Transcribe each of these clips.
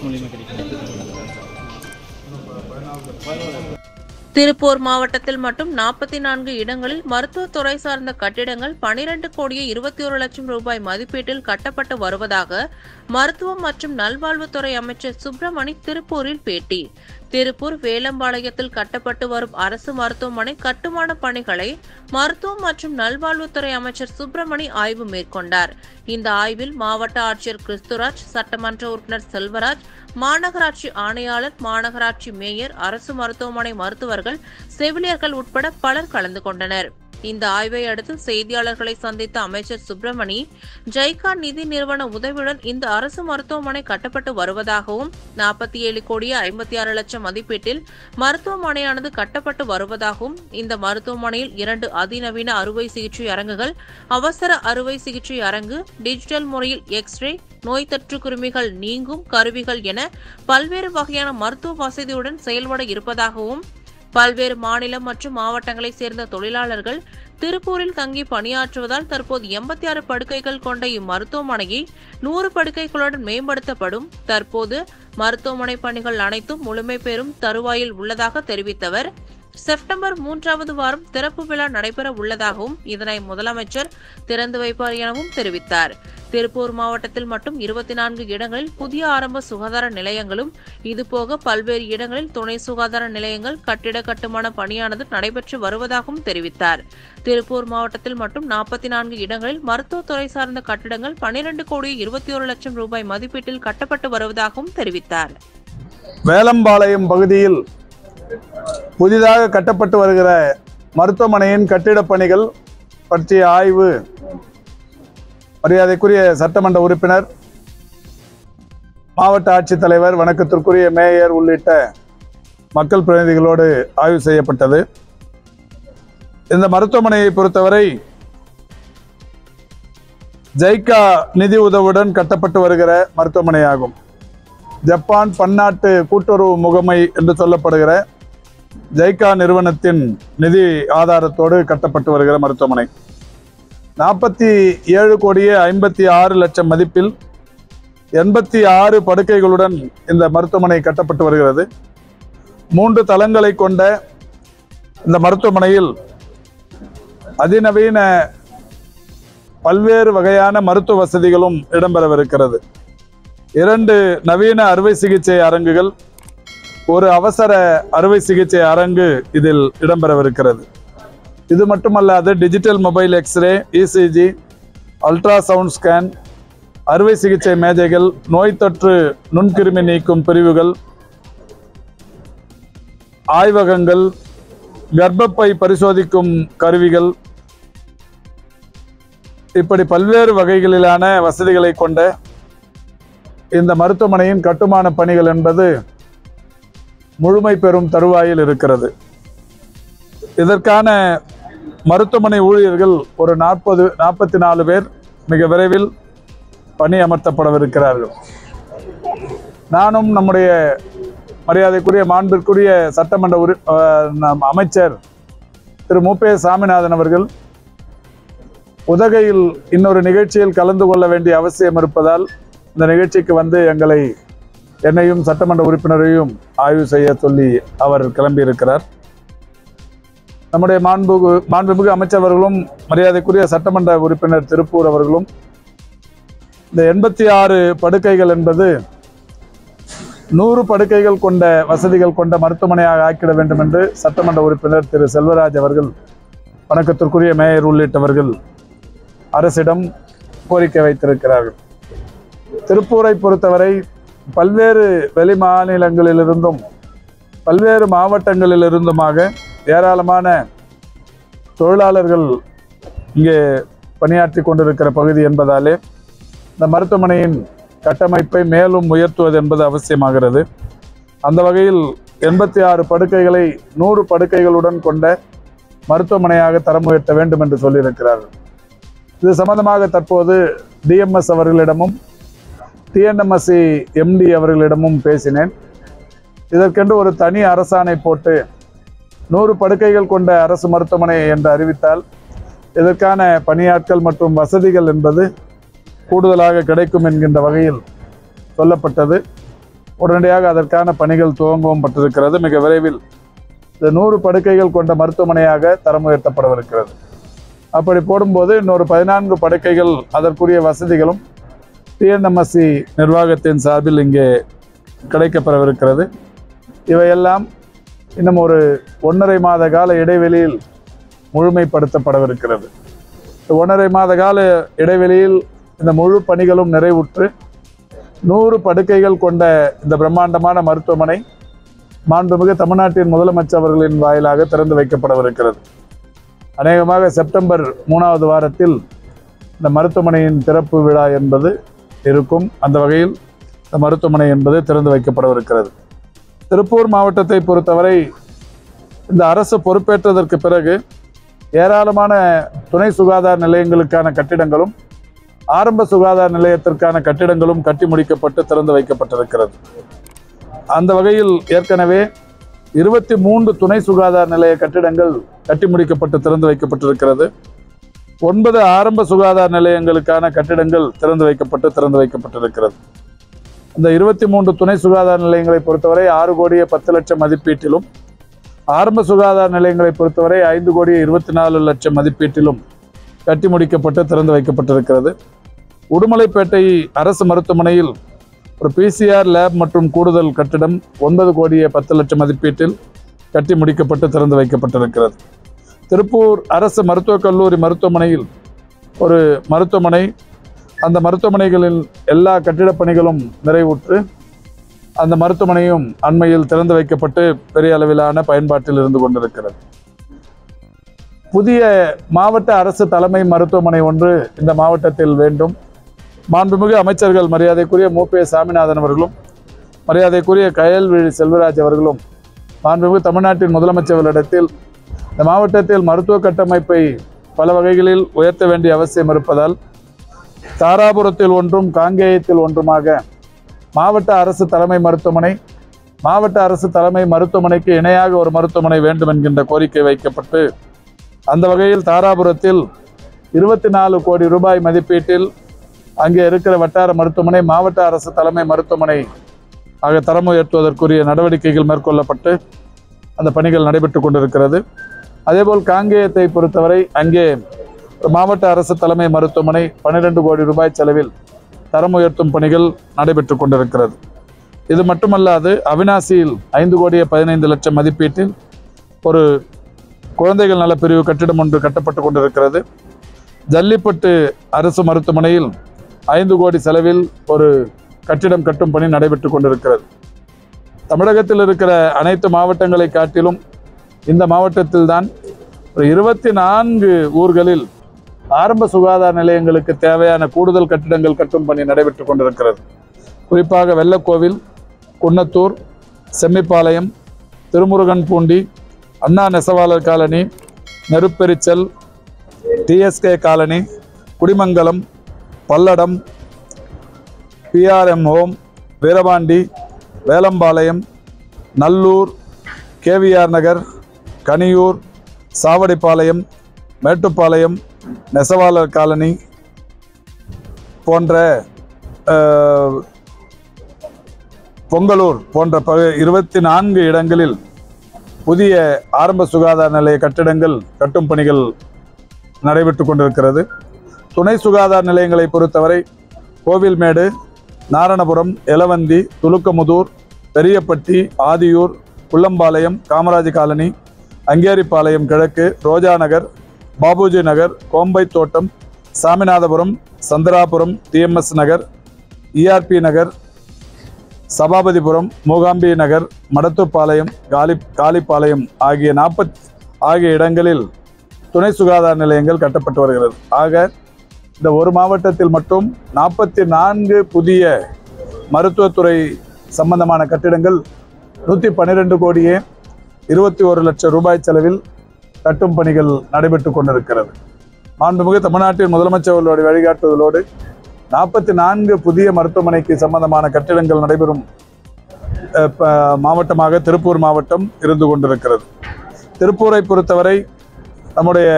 மூலியமாக கிடைக்கும். திருப்பூர் மாவட்டத்தில் மட்டும் 44 இடங்களில் மருத்துவத்துறை சார்ந்த கட்டிடங்கள் 12,21,00,000 ரூபாய் மதிப்பீட்டில் கட்டப்பட்டு வருவதாக மருத்துவம் மற்றும் நல்வாழ்வுத்துறை அமைச்சர் சுப்பிரமணி திருப்பூரில் பேட்டி. திருப்பூர் வேலம்பாளையத்தில் கட்டப்பட்டு வரும் அரசு மருத்துவமனை கட்டுமான பணிகளை மருத்துவம் மற்றும் நல்வாழ்வுத்துறை அமைச்சர் சுப்பிரமணி ஆய்வு மேற்கொண்டார். இந்த ஆய்வில் மாவட்ட ஆட்சியர் கிறிஸ்துராஜ், சட்டமன்ற உறுப்பினர் செல்வராஜ், மாநகராட்சி ஆணையாளர், மாநகராட்சி மேயர், அரசு மருத்துவமனை மருத்துவர்கள், செவிலியர்கள் உட்பட பலர் கலந்து கொண்டனர். இந்த ஆய்வை அடுத்து செய்தியாளர்களை சந்தித்த அமைச்சர் சுப்பிரமணி, ஜைகா நிதி நிறுவன உதவியுடன் இந்த அரசு மருத்துவமனை கட்டப்பட்டு வருவதாகவும் 47,56,00,000 மதிப்பீட்டில் மருத்துவமனையானது கட்டப்பட்டு வருவதாகவும், இந்த மருத்துவமனையில் 2 அதிநவீன அறுவை சிகிச்சை அரங்குகள், அவசர அறுவை சிகிச்சை அரங்கு, டிஜிட்டல் முறையில் எக்ஸ்ரே, நோய் தொற்று கிருமிகள் நீங்கும் கருவிகள் என பல்வேறு வகையான மருத்துவ வசதியுடன் செயல்பட இருப்பதாகவும், பல்வேறு மாநிலம் மற்றும் மாவட்டங்களைச் சேர்ந்த தொழிலாளர்கள் திருப்பூரில் தங்கி பணியாற்றுவதால் தற்போது 86 படுக்கைகள் கொண்ட இம்மருத்துவமனையை 100 படுக்கைகளுடன் மேம்படுத்தப்படும். தற்போது மருத்துவமனை பணிகள் அனைத்தும் முழுமை பெறும் தருவாயில் உள்ளதாக தெரிவித்தவர், செப்டம்பர் 3வது வாரம் திறப்பு விழா நடைபெற உள்ளதாகவும், இதனை முதலமைச்சர் திறந்து வைப்பார் எனவும் தெரிவித்தார். திருப்பூர் மாவட்டத்தில் மட்டும் 24 இடங்களில் புதிய ஆரம்ப சுகாதார நிலையங்களும், இதுபோக பல்வேறு இடங்களில் துணை சுகாதார நிலையங்கள் கட்டிட கட்டுமான பணியானது நடைபெற்று வருவதாகவும் தெரிவித்தார். திருப்பூர் மாவட்டத்தில் மட்டும் 44 இடங்களில் மருத்துவத்துறை சார்ந்த கட்டிடங்கள் 12,21,00,000 ரூபாய் மதிப்பீட்டில் கட்டப்பட்டு வருவதாகவும் தெரிவித்தார். வேலம்பாளையம் பகுதியில் புதிதாக கட்டப்பட்டு வருகிற மருத்துவமனையின் கட்டிடப் பணிகள் பற்றிய ஆய்வு மரியாதைக்குரிய சட்டமன்ற உறுப்பினர், மாவட்ட ஆட்சித்தலைவர், வணக்கத்திற்குரிய மேயர் உள்ளிட்ட மக்கள் பிரதிநிதிகளோடு ஆய்வு செய்யப்பட்டது. இந்த மருத்துவமனையை பொறுத்தவரை ஜைகா நிதி உதவியுடன் கட்டப்பட்டு வருகிற மருத்துவமனையாகும். ஜப்பான் பன்னாட்டு கூட்டுறவு முகமை என்று சொல்லப்படுகிற ஜைகா நிறுவனத்தின் நிதி ஆதாரத்தோடு கட்டப்பட்டு வருகிற மருத்துவமனை 47,56,00,000 மதிப்பில் 86 படுக்கைகளுடன் இந்த மருத்துவமனை கட்டப்பட்டு வருகிறது. 3 தளங்களை கொண்ட இந்த மருத்துவமனையில் அதிநவீன பல்வேறு வகையான மருத்துவ வசதிகளும் இடம்பெறவிருக்கிறது. 2 நவீன அறுவை சிகிச்சை அரங்குகள், ஒரு அவசர அறுவை சிகிச்சை அரங்கு இதில் இடம்பெறவிருக்கிறது. இது மட்டுமல்லாது digital mobile x ray, ECG, ultrasound scan, அறுவை சிகிச்சை மேஜைகள், நோய் தொற்று நுண்கிருமி நீக்கும் பிரிவுகள், ஆய்வகங்கள், கர்ப்பப்பை பரிசோதிக்கும் கருவிகள், இப்படி பல்வேறு வகைகளிலான வசதிகளை கொண்ட இந்த மருத்துவமனையின் கட்டுமான பணிகள் என்பது முழுமை பெறும் தருவாயில் இருக்கிறது. இதற்கான மருத்துவமனை ஊழியர்கள் ஒரு 44 பேர் மிக விரைவில் பணி அமர்த்தப்படவிருக்கிறார்கள். நானும் நம்முடைய மரியாதைக்குரிய மாண்பிற்குரிய சட்டமன்ற அமைச்சர் திரு மு.பே. சாமிநாதன் அவர்கள் உதகையில் இன்னொரு நிகழ்ச்சியில் கலந்து கொள்ள வேண்டிய அவசியம் இருப்பதால் இந்த நிகழ்ச்சிக்கு வந்து என்னையும் சட்டமன்ற உறுப்பினரையும் ஆய்வு செய்ய சொல்லி அவர் கிளம்பியிருக்கிறார். நம்முடைய மாண்புமிகு அமைச்சர்களும் மரியாதைக்குரிய சட்டமன்ற உறுப்பினர் திருப்பூர் அவர்களும் இந்த 86 படுக்கைகள் என்பது 100 படுக்கைகள் கொண்ட வசதிகள் கொண்ட மருத்துவமனையாக ஆக்கிட வேண்டும் என்று சட்டமன்ற உறுப்பினர் திரு செல்வராஜ் அவர்கள், வணக்கத்திற்குரிய மேயர் உள்ளிட்டவர்கள் அரசிடம் கோரிக்கை வைத்திருக்கிறார்கள். திருப்பூரை பொறுத்தவரை பல்வேறு வெளி மாநிலங்களிலிருந்தும் பல்வேறு மாவட்டங்களிலிருந்துமாக ஏராளமான தொழிலாளர்கள் இங்கே பணியாற்றி கொண்டிருக்கிற பகுதி என்பதாலே இந்த மருத்துவமனையின் கட்டமைப்பை மேலும் உயர்த்துவது என்பது அவசியமாகிறது. அந்த வகையில் 86 படுக்கைகளை 100 படுக்கைகளுடன் கொண்ட மருத்துவமனையாக தரம் உயர்த்த வேண்டும் என்று சொல்லியிருக்கிறார்கள். இது சம்பந்தமாக தற்போது டிஎம்எஸ் அவர்களிடமும் டிஎன்எம்எஸ்சி எம்டி அவர்களிடமும் பேசினேன். இதற்கென்று ஒரு தனி அரசாணை போட்டு 100 படுக்கைகள் கொண்ட அரசு மருத்துவமனை என்று அறிவித்தால் இதற்கான பணியாட்கள் மற்றும் வசதிகள் என்பது கூடுதலாக கிடைக்கும் என்கின்ற வகையில் சொல்லப்பட்டது. உடனடியாக அதற்கான பணிகள் துவங்கவும் பட்டிருக்கிறது. மிக விரைவில் இந்த 100 படுக்கைகள் கொண்ட மருத்துவமனையாக தரம் உயர்த்தப்படவிருக்கிறது. அப்படி போடும்போது இன்னொரு 14 படுக்கைகள் அதற்குரிய வசதிகளும் டிஎன்எம்எஸ்சி நிர்வாகத்தின் சார்பில் இங்கே கிடைக்கப்பெறவிருக்கிறது. இவையெல்லாம் இன்னும் ஒரு 1.5 மாத கால இடைவெளியில் முழுமைப்படுத்தப்படவிருக்கிறது. 1.5 மாத கால இடைவெளியில் இந்த முழு பணிகளும் நிறைவுற்று 100 படுக்கைகள் கொண்ட இந்த பிரம்மாண்டமான மருத்துவமனை மாண்புமிகு தமிழ்நாட்டின் முதலமைச்சர் அவர்களின் வாயிலாக திறந்து வைக்கப்படவிருக்கிறது. அநேகமாக செப்டம்பர் 3வது வாரத்தில் இந்த மருத்துவமனையின் திறப்பு விழா என்பது இருக்கும். அந்த வகையில் இந்த மருத்துவமனை என்பது திறந்து வைக்கப்படவிருக்கிறது. திருப்பூர் மாவட்டத்தை பொறுத்தவரை இந்த அரசு பொறுப்பேற்றதற்கு பிறகு ஏராளமான துணை சுகாதார நிலையங்களுக்கான கட்டிடங்களும் ஆரம்ப சுகாதார நிலையத்திற்கான கட்டிடங்களும் கட்டி முடிக்கப்பட்டு திறந்து வைக்கப்பட்டிருக்கிறது. அந்த வகையில் ஏற்கனவே 23 துணை சுகாதார நிலைய கட்டிடங்கள் கட்டி முடிக்கப்பட்டு திறந்து வைக்கப்பட்டிருக்கிறது. 9 ஆரம்ப சுகாதார நிலையங்களுக்கான கட்டிடங்கள் திறந்து வைக்கப்பட்டிருக்கிறது. இந்த 23 துணை சுகாதார நிலையங்களை பொறுத்தவரை 6 கோடியே 10 லட்சம் மதிப்பீட்டிலும், ஆரம்ப சுகாதார நிலையங்களை பொறுத்தவரை 5 கோடியே 24 லட்சம் மதிப்பீட்டிலும் கட்டி முடிக்கப்பட்டு திறந்து வைக்கப்பட்டிருக்கிறது. உடுமலைப்பேட்டை அரசு மருத்துவமனையில் ஒரு பிசிஆர் லேப் மற்றும் கூடுதல் கட்டிடம் 9 கோடியே 10 லட்சம் மதிப்பீட்டில் கட்டி முடிக்கப்பட்டு திறந்து வைக்கப்பட்டிருக்கிறது. திருப்பூர் அரசு மருத்துவக் கல்லூரி மருத்துவமனையில் ஒரு மருத்துவமனை, அந்த மருத்துவமனைகளில் எல்லா கட்டிடப் பணிகளும் நிறைவுற்று அந்த மருத்துவமனையும் அண்மையில் திறந்து வைக்கப்பட்டு பெரிய அளவிலான பயன்பாட்டில் இருந்து கொண்டிருக்கிறது. புதிய மாவட்ட அரசு தலைமை மருத்துவமனை ஒன்று இந்த மாவட்டத்தில் வேண்டும். மாண்புமிகு அமைச்சர்கள் மரியாதைக்குரிய மு.பே. சாமிநாதன் அவர்களும் மரியாதைக்குரிய கயல்விழி செல்வராஜ் அவர்களும் மாண்புமிகு தமிழ்நாட்டின் முதலமைச்சர்களிடத்தில் இந்த மாவட்டத்தில் மருத்துவ கட்டமைப்பை பல வகைகளில் உயர்த்த வேண்டிய அவசியம் இருப்பதால் தாராபுரத்தில் ஒன்றும் காங்கேயத்தில் ஒன்றுமாக மாவட்ட அரசு தலைமை மருத்துவமனை, மாவட்ட அரசு தலைமை மருத்துவமனைக்கு இணையாக ஒரு மருத்துவமனை வேண்டும் என்கின்ற கோரிக்கை வைக்கப்பட்டு அந்த வகையில் தாராபுரத்தில் 24 கோடி ரூபாய் மதிப்பீட்டில் அங்கே இருக்கிற வட்டார மருத்துவமனை மாவட்ட அரசு தலைமை மருத்துவமனை ஆக தரம் உயர்த்துவதற்குரிய நடவடிக்கைகள் மேற்கொள்ளப்பட்டு அந்த பணிகள் நடைபெற்று கொண்டிருக்கிறது. அதேபோல் காங்கேயத்தை பொறுத்தவரை அங்கே மாவட்ட அரசு தலைமை மருத்துவமனை 12 கோடி ரூபாய் செலவில் தரம் உயர்த்தும் பணிகள் நடைபெற்று கொண்டிருக்கிறது. இது மட்டுமல்லாது அவினாசியில் 5 கோடியே 15 லட்சம் மதிப்பீட்டில் ஒரு குழந்தைகள் நலப்பிரிவு கட்டிடம் ஒன்று கட்டப்பட்டு கொண்டிருக்கிறது. ஜல்லிப்பட்டு அரசு மருத்துவமனையில் 5 கோடி செலவில் ஒரு கட்டிடம் கட்டும் பணி நடைபெற்று கொண்டிருக்கிறது. தமிழகத்தில் இருக்கிற அனைத்து மாவட்டங்களை காட்டிலும் இந்த மாவட்டத்தில்தான் ஒரு 24 ஊர்களில் ஆரம்ப சுகாதார நிலையங்களுக்கு தேவையான கூடுதல் கட்டிடங்கள் கட்டும் பணி நடைபெற்று கொண்டிருக்கிறது. குறிப்பாக வெள்ளக்கோவில், குன்னத்தூர், செம்மிப்பாளையம், திருமுருகன்பூண்டி, அண்ணா நெசவாளர் colony, Neruperichal, TSK colony, Kudimangalam, Palladam, PRM home, Veerapandi, Velampalayam, Nallur, KVR Nagar, Kaniyur, Savadipalayam, Mettupalayam, நெசவாளர் காலனி போன்ற பொங்கலூர் போன்ற 24 இடங்களில் புதிய ஆரம்ப சுகாதார நிலைய கட்டிடங்கள் கட்டும் பணிகள் நடைபெற்று கொண்டிருக்கிறது. துணை சுகாதார நிலையங்களை பொறுத்தவரை கோவில்மேடு, நாரணபுரம், எலவந்தி, துலுக்கமுதூர், பெரியப்பட்டி, ஆதியூர், குள்ளம்பாளையம், காமராஜ் காலனி, அங்கேரிப்பாளையம் கிழக்கு, ரோஜா நகர், பாபுஜி நகர், கோம்பை தோட்டம், சாமிநாதபுரம், சந்திராபுரம், டிஎம்எஸ் நகர், இஆர்பி நகர், சபாபதிபுரம், மூகாம்பி நகர், மடத்துப்பாளையம், காலிப்பாளையம் ஆகிய இடங்களில் துணை சுகாதார நிலையங்கள் கட்டப்பட்டு வருகிறது. ஆக இந்த ஒரு மாவட்டத்தில் மட்டும் 44 புதிய மருத்துவத்துறை சம்பந்தமான கட்டிடங்கள் 112 கோடியே 21 லட்சம் ரூபாய் செலவில் கட்டும் பணிகள் நடைபெற்று கொண்டிருக்கிறது. மாண்புமிகு தமிழ்நாட்டின் முதலமைச்சர்களுடைய வழிகாட்டுதலோடு 44 புதிய மருத்துவமனைக்கு சம்பந்தமான கட்டிடங்கள் நடைபெறும் மாவட்டமாக திருப்பூர் மாவட்டம் இருந்து கொண்டிருக்கிறது. திருப்பூரை பொறுத்தவரை நம்முடைய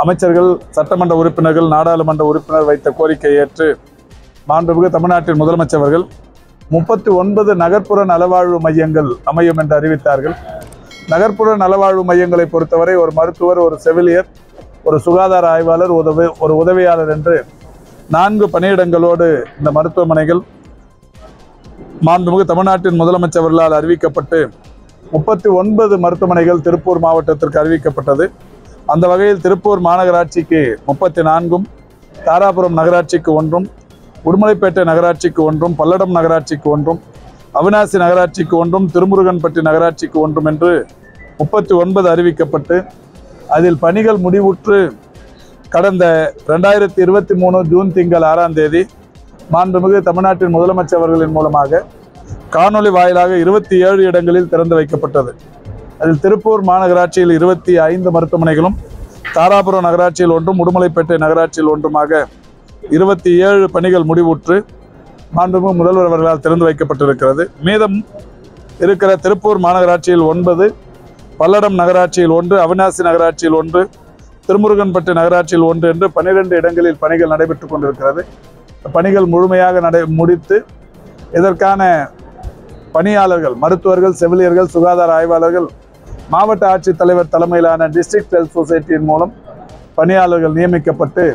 அமைச்சர்கள், சட்டமன்ற உறுப்பினர்கள், நாடாளுமன்ற உறுப்பினர் வைத்த கோரிக்கையை ஏற்று மாண்புமிகு தமிழ்நாட்டின் முதலமைச்சர் அவர்கள் 39 நகர்ப்புற நலவாழ்வு மையங்கள் அமையும் என்று அறிவித்தார்கள். நகர்ப்புற நலவாழ்வு மையங்களை பொறுத்தவரை ஒரு மருத்துவர், ஒரு செவிலியர், ஒரு சுகாதார ஆய்வாளர், ஒரு உதவியாளர் என்று 4 பணியிடங்களோடு இந்த மருத்துவமனைகள் மாண்புமிகு தமிழ்நாட்டின் முதலமைச்சர் அவர்களால் அறிவிக்கப்பட்டு 39 மருத்துவமனைகள் திருப்பூர் மாவட்டத்திற்கு அறிவிக்கப்பட்டது. அந்த வகையில் திருப்பூர் மாநகராட்சிக்கு 34, தாராபுரம் நகராட்சிக்கு 1, உடுமலைப்பேட்டை நகராட்சிக்கு 1, பல்லடம் நகராட்சிக்கு 1, அவிநாசி நகராட்சிக்கு 1, திருமுருகன்பட்டி நகராட்சிக்கு 1 என்று 39 அறிவிக்கப்பட்டு அதில் பணிகள் முடிவுற்று கடந்த 2023 ஜூன் திங்கள் 6ஆம் தேதி மாண்புமிகு தமிழ்நாட்டின் முதலமைச்சர் அவர்களின் மூலமாக காணொலி வாயிலாக 27 இடங்களில் திறந்து வைக்கப்பட்டது. அதில் திருப்பூர் மாநகராட்சியில் 25 மருத்துவமனைகளும், தாராபுரம் நகராட்சியில் 1, உடுமலைப்பேட்டை நகராட்சியில் 1மாக 27 பணிகள் முடிவுற்று மாண்புமிகு முதல்வர் அவர்களால் திறந்து வைக்கப்பட்டிருக்கிறது. மீதம் இருக்கிற திருப்பூர் மாநகராட்சியில் 9, பல்லடம் நகராட்சியில் 1, அவிநாசி நகராட்சியில் 1, திருமுருகன்பட்டி நகராட்சியில் 1 என்று 12 இடங்களில் பணிகள் நடைபெற்று கொண்டிருக்கிறது. பணிகள் முழுமையாக முடித்து இதற்கான பணியாளர்கள், மருத்துவர்கள், செவிலியர்கள், சுகாதார ஆய்வாளர்கள் மாவட்ட ஆட்சித்தலைவர் தலைமையிலான டிஸ்ட்ரிக்ட் ஹெல்த் சொசைட்டியின் மூலம் பணியாளர்கள் நியமிக்கப்பட்டு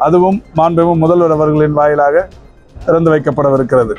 அதுவும் மாண்புமிகு முதல்வர் அவர்களின் வாயிலாக திறந்து வைக்கப்படவிருக்கிறது.